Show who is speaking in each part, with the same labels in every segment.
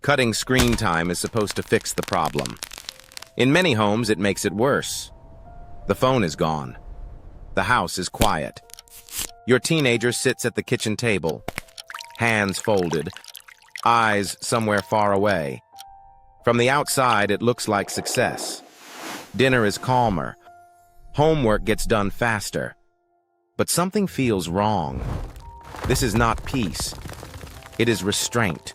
Speaker 1: Cutting screen time is supposed to fix the problem. In many homes, it makes it worse. The phone is gone. The house is quiet. Your teenager sits at the kitchen table, hands folded, eyes somewhere far away. From the outside, it looks like success. Dinner is calmer. Homework gets done faster. But something feels wrong. This is not peace. It is restraint.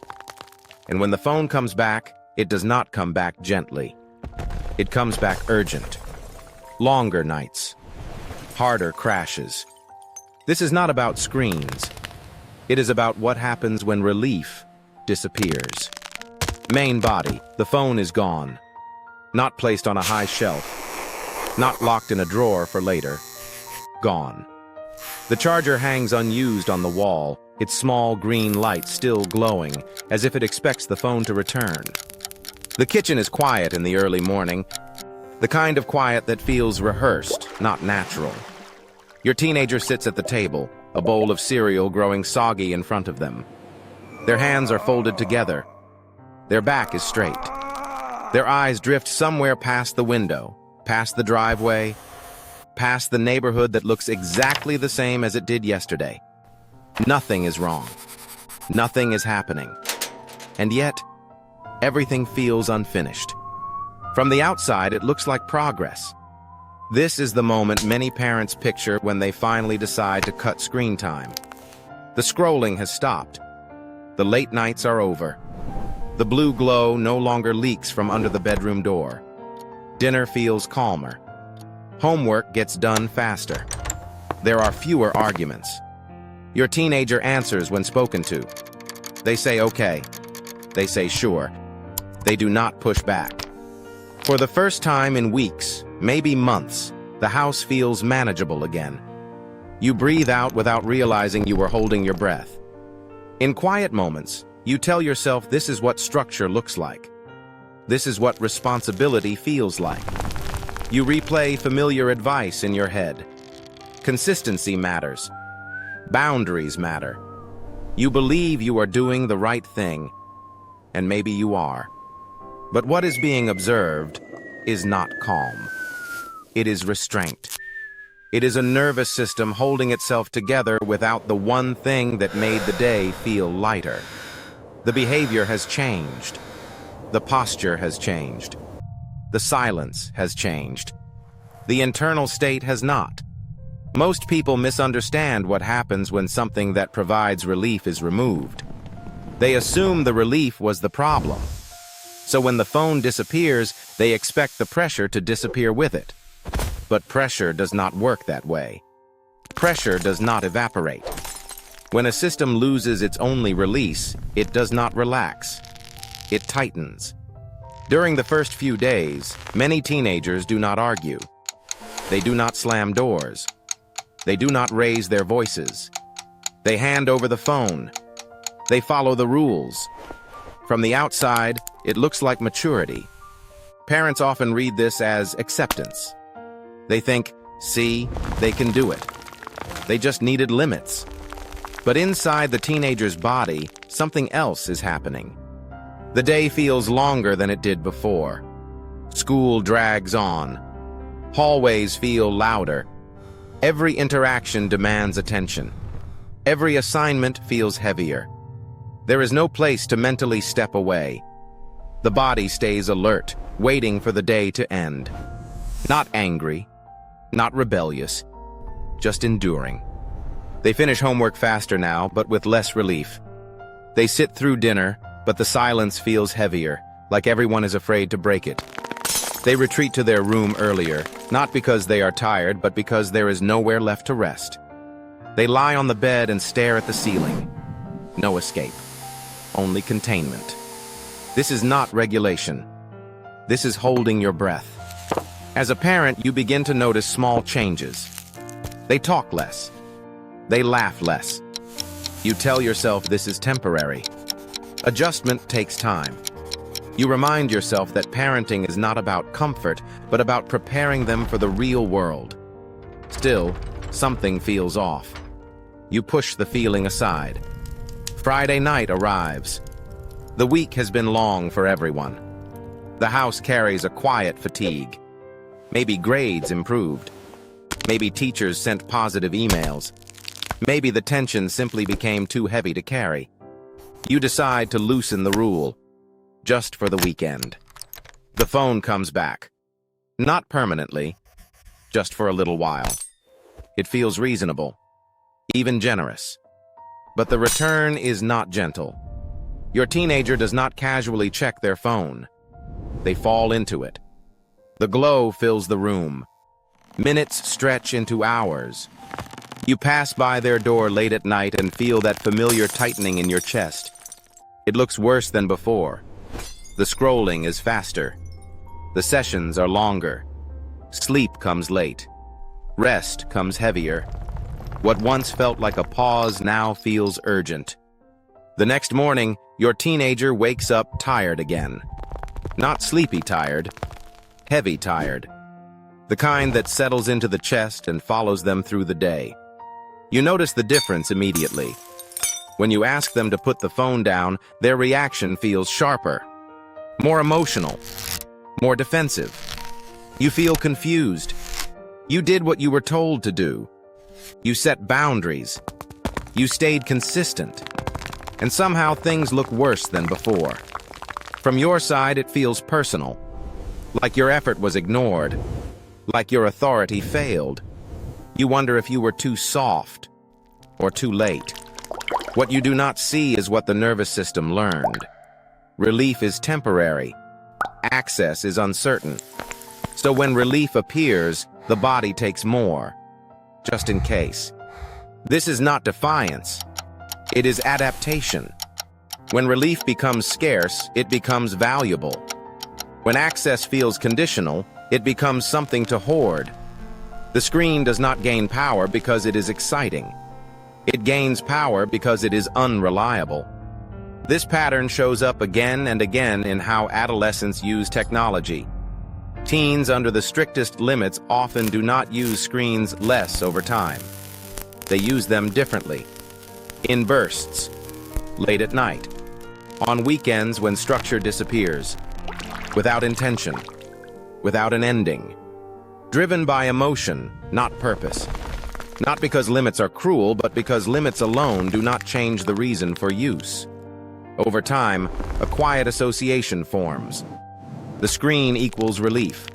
Speaker 1: And when the phone comes back, it does not come back gently. It comes back urgent. Longer nights. Harder crashes. This is not about screens. It is about what happens when relief disappears. Main body, the phone is gone. Not placed on a high shelf. Not locked in a drawer for later. Gone. The charger hangs unused on the wall, its small green light still glowing, as if it expects the phone to return. The kitchen is quiet in the early morning, the kind of quiet that feels rehearsed, not natural. Your teenager sits at the table, a bowl of cereal growing soggy in front of them. Their hands are folded together. Their back is straight. Their eyes drift somewhere past the window, past the driveway, past the neighborhood that looks exactly the same as it did yesterday. Nothing is wrong. Nothing is happening. And yet, everything feels unfinished. From the outside, it looks like progress. This is the moment many parents picture when they finally decide to cut screen time. The scrolling has stopped. The late nights are over. The blue glow no longer leaks from under the bedroom door. Dinner feels calmer. Homework gets done faster. There are fewer arguments. Your teenager answers when spoken to. They say okay. They say sure. They do not push back. For the first time in weeks, maybe months, the house feels manageable again. You breathe out without realizing you were holding your breath. In quiet moments, you tell yourself this is what structure looks like. This is what responsibility feels like. You replay familiar advice in your head. Consistency matters. Boundaries matter. You believe you are doing the right thing, and maybe you are. But what is being observed is not calm. It is restraint. It is a nervous system holding itself together without the one thing that made the day feel lighter. The behavior has changed. The posture has changed. The silence has changed. The internal state has not. Most people misunderstand what happens when something that provides relief is removed. They assume the relief was the problem. So when the phone disappears, they expect the pressure to disappear with it. But pressure does not work that way. Pressure does not evaporate. When a system loses its only release, it does not relax. It tightens. During the first few days, many teenagers do not argue. They do not slam doors. They do not raise their voices. They hand over the phone. They follow the rules. From the outside, it looks like maturity. Parents often read this as acceptance. They think, see, they can do it. They just needed limits. But inside the teenager's body, something else is happening. The day feels longer than it did before. School drags on. Hallways feel louder. Every interaction demands attention. Every assignment feels heavier. There is no place to mentally step away. The body stays alert, waiting for the day to end. Not angry, not rebellious, just enduring. They finish homework faster now, but with less relief. They sit through dinner, but the silence feels heavier, like everyone is afraid to break it. They retreat to their room earlier, not because they are tired, but because there is nowhere left to rest. They lie on the bed and stare at the ceiling. No escape. Only containment. This is not regulation. This is holding your breath. As a parent, you begin to notice small changes. They talk less. They laugh less. You tell yourself this is temporary. Adjustment takes time. You remind yourself that parenting is not about comfort, but about preparing them for the real world. Still, something feels off. You push the feeling aside. Friday night arrives. The week has been long for everyone. The house carries a quiet fatigue. Maybe grades improved. Maybe teachers sent positive emails. Maybe the tension simply became too heavy to carry. You decide to loosen the rule, just for the weekend. The phone comes back. Not permanently, just for a little while. It feels reasonable, even generous. But the return is not gentle. Your teenager does not casually check their phone. They fall into it. The glow fills the room. Minutes stretch into hours. You pass by their door late at night and feel that familiar tightening in your chest. It looks worse than before. The scrolling is faster. The sessions are longer. Sleep comes late. Rest comes heavier. What once felt like a pause now feels urgent. The next morning, your teenager wakes up tired again. Not sleepy tired, heavy tired. The kind that settles into the chest and follows them through the day. You notice the difference immediately. When you ask them to put the phone down, their reaction feels sharper, more emotional, more defensive. You feel confused. You did what you were told to do. You set boundaries. You stayed consistent. And somehow things look worse than before. From your side, it feels personal, like your effort was ignored, like your authority failed. You wonder if you were too soft or too late. What you do not see is what the nervous system learned. Relief is temporary. Access is uncertain. So when relief appears, the body takes more, just in case. This is not defiance. It is adaptation. When relief becomes scarce, it becomes valuable. When access feels conditional, it becomes something to hoard. The screen does not gain power because it is exciting. It gains power because it is unreliable. This pattern shows up again and again in how adolescents use technology. Teens under the strictest limits often do not use screens less over time. They use them differently. In bursts, late at night, on weekends when structure disappears, without intention, without an ending, driven by emotion, not purpose. Not because limits are cruel, but because limits alone do not change the reason for use. Over time, a quiet association forms. The screen equals relief.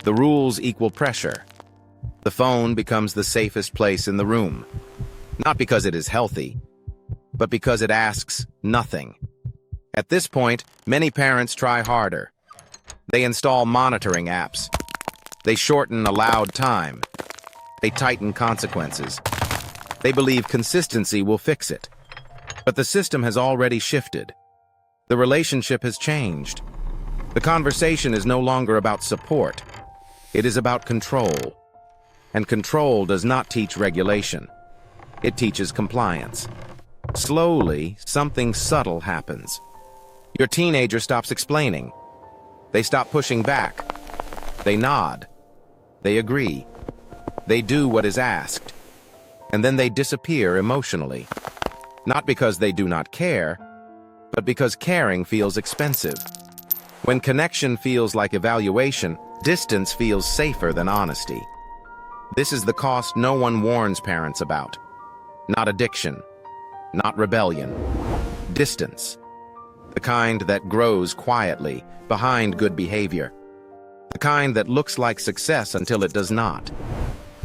Speaker 1: The rules equal pressure. The phone becomes the safest place in the room. Not because it is healthy, but because it asks nothing. At this point, many parents try harder. They install monitoring apps. They shorten allowed time. They tighten consequences. They believe consistency will fix it. But the system has already shifted. The relationship has changed. The conversation is no longer about support. It is about control. And control does not teach regulation. It teaches compliance. Slowly, something subtle happens. Your teenager stops explaining. They stop pushing back. They nod. They agree. They do what is asked. And then they disappear emotionally. Not because they do not care, but because caring feels expensive. When connection feels like evaluation, distance feels safer than honesty. This is the cost no one warns parents about. Not addiction, not rebellion. Distance. The kind that grows quietly, behind good behavior. The kind that looks like success until it does not.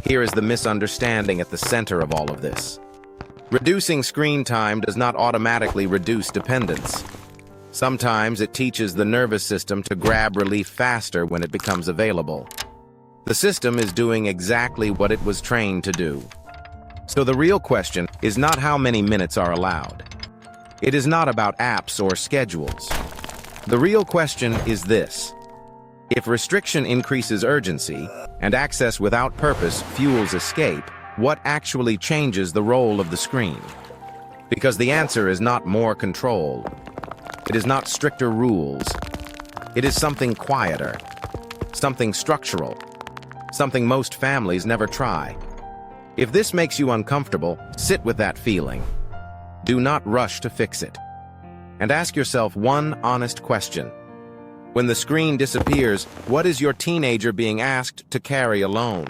Speaker 1: Here is the misunderstanding at the center of all of this. Reducing screen time does not automatically reduce dependence. Sometimes it teaches the nervous system to grab relief faster when it becomes available. The system is doing exactly what it was trained to do. So the real question is not how many minutes are allowed. It is not about apps or schedules. The real question is this. If restriction increases urgency and access without purpose fuels escape, what actually changes the role of the screen? Because the answer is not more control. It is not stricter rules. It is something quieter, something structural, something most families never try. If this makes you uncomfortable, sit with that feeling. Do not rush to fix it. and ask yourself one honest question. When the screen disappears, what is your teenager being asked to carry alone?